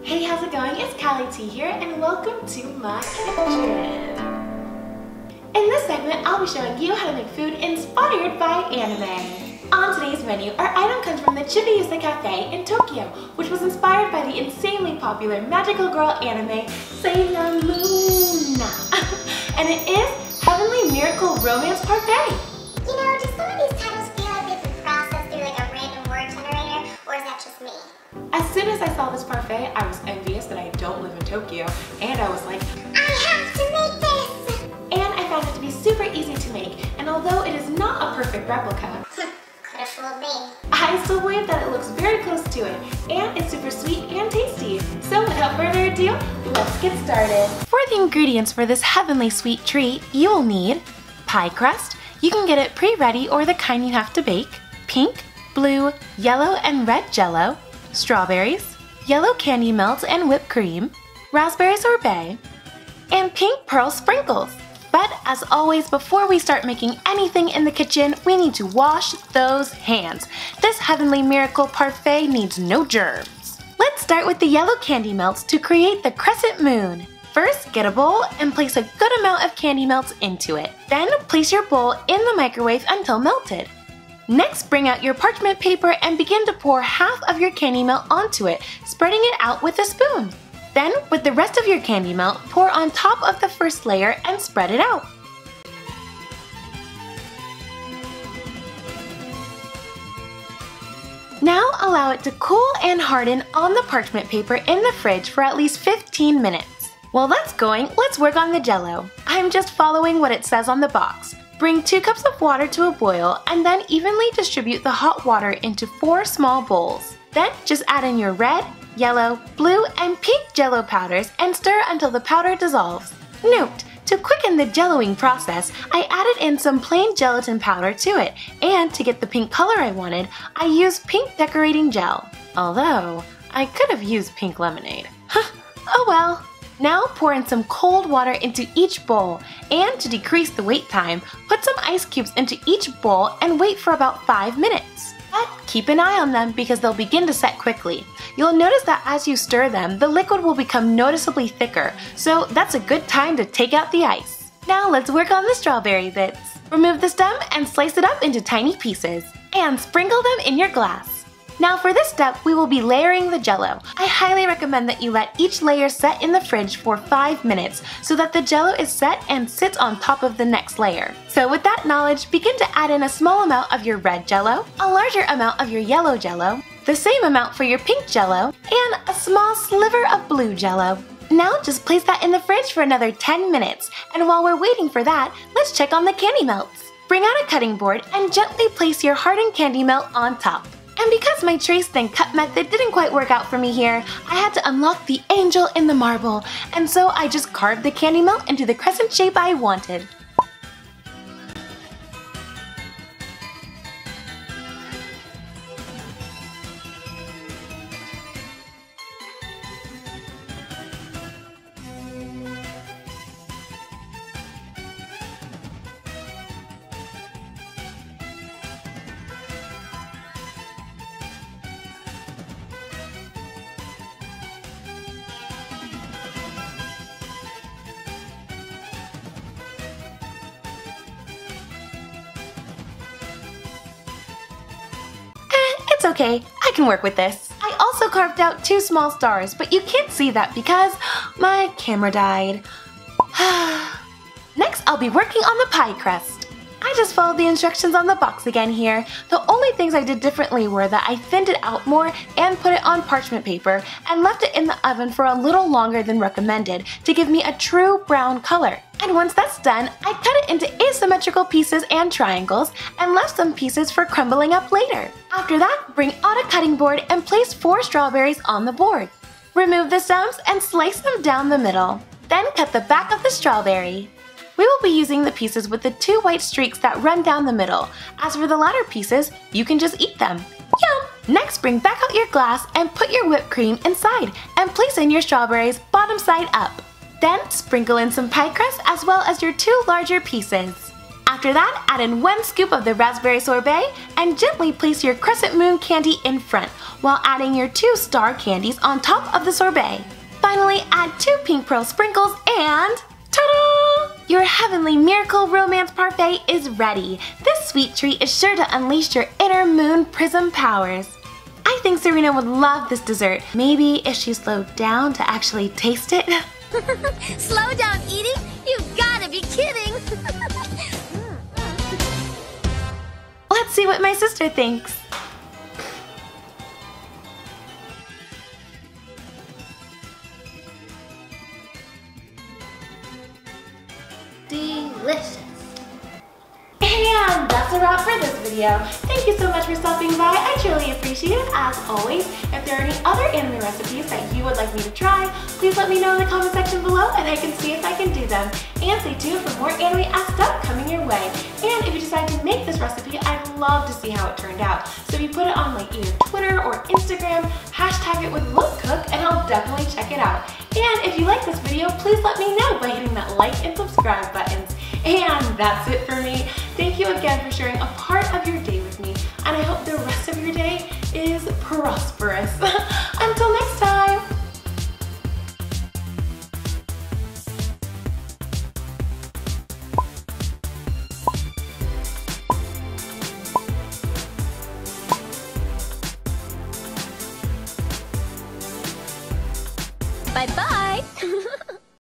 Hey, how's it going? It's Cali Tea here, and welcome to my kitchen. In this segment, I'll be showing you how to make food inspired by anime. On today's menu, our item comes from the Chibiusa cafe in Tokyo, which was inspired by the insanely popular magical girl anime Sailor Moon. And it is Heavenly Miracle Romance Parfait. You know, do some of these titles feel like they've been processed through like a random word generator, or is that just me? As soon as I saw this parfait, I was envious that I don't live in Tokyo, and I was like, I have to make this! And I found it to be super easy to make, and although it is not a perfect replica, Could have fooled me. I still believe that it looks very close to it, and it's super sweet and tasty. So without further ado, let's get started. For the ingredients for this heavenly sweet treat, you will need pie crust. You can get it pre-ready or the kind you have to bake, pink, blue, yellow, and red Jello, strawberries, yellow candy melt and whipped cream, raspberry sorbet, and pink pearl sprinkles. But as always, before we start making anything in the kitchen, we need to wash those hands. This Heavenly Miracle Parfait needs no germs. Let's start with the yellow candy melts to create the crescent moon. First, get a bowl and place a good amount of candy melts into it. Then place your bowl in the microwave until melted. Next, bring out your parchment paper and begin to pour half of your candy melt onto it, spreading it out with a spoon. Then, with the rest of your candy melt, pour on top of the first layer and spread it out. Now, allow it to cool and harden on the parchment paper in the fridge for at least 15 minutes. While that's going, let's work on the Jello. I'm just following what it says on the box. Bring 2 cups of water to a boil and then evenly distribute the hot water into 4 small bowls. Then just add in your red, yellow, blue, and pink Jello powders and stir until the powder dissolves. Note, to quicken the Jelloing process, I added in some plain gelatin powder to it, and to get the pink color I wanted, I used pink decorating gel. Although, I could have used pink lemonade. Oh well. Now pour in some cold water into each bowl, and to decrease the wait time, put some ice cubes into each bowl and wait for about 5 minutes. But keep an eye on them because they'll begin to set quickly. You'll notice that as you stir them, the liquid will become noticeably thicker, so that's a good time to take out the ice. Now let's work on the strawberry bits. Remove the stem and slice it up into tiny pieces, and sprinkle them in your glass. Now for this step, we will be layering the Jello. I highly recommend that you let each layer set in the fridge for 5 minutes so that the Jello is set and sits on top of the next layer. So with that knowledge, begin to add in a small amount of your red Jello, a larger amount of your yellow Jello, the same amount for your pink Jello, and a small sliver of blue Jello. Now just place that in the fridge for another 10 minutes, and while we're waiting for that, let's check on the candy melts. Bring out a cutting board and gently place your hardened candy melt on top. And because my trace then cut method didn't quite work out for me here, I had to unlock the angel in the marble, and so I just carved the candy melt into the crescent shape I wanted. It's okay, I can work with this. I also carved out 2 small stars, but you can't see that because my camera died. Next, I'll be working on the pie crust. I just followed the instructions on the box again here. The only things I did differently were that I thinned it out more and put it on parchment paper and left it in the oven for a little longer than recommended to give me a true brown color. And once that's done, I cut it into asymmetrical pieces and triangles and left some pieces for crumbling up later. After that, bring out a cutting board and place 4 strawberries on the board. Remove the stems and slice them down the middle. Then cut the back of the strawberry. We will be using the pieces with the 2 white streaks that run down the middle. As for the latter pieces, you can just eat them. Yum! Next, bring back out your glass and put your whipped cream inside and place in your strawberries bottom side up. Then sprinkle in some pie crust as well as your 2 larger pieces. After that, add in 1 scoop of the raspberry sorbet and gently place your crescent moon candy in front, while adding your 2 star candies on top of the sorbet. Finally, add 2 pink pearl sprinkles and ta-da! Your heavenly miracle romance parfait is ready. This sweet treat is sure to unleash your inner moon prism powers. I think Serena would love this dessert. Maybe if she slowed down to actually taste it. Slow down eating? You gotta be kidding! Let's see what my sister thinks. Delicious. And that's a wrap for this video. Thank you so much for stopping by. I truly appreciate it, as always. If there are any other anime recipes that you would like me to try, please let me know in the comment section below and I can see if I can do them. And stay tuned for more anime-esque stuff coming your way. And if you decide to make this recipe, I'd love to see how it turned out. So if you put it on like either Twitter or Instagram, hashtag it with LookCook, and I'll definitely check it out. And if you like this video, please let me know by hitting that like and subscribe buttons. And that's it for me. Thank you again for sharing a part of your day with me, and I hope the rest of your day is prosperous. Until next time! Bye-bye!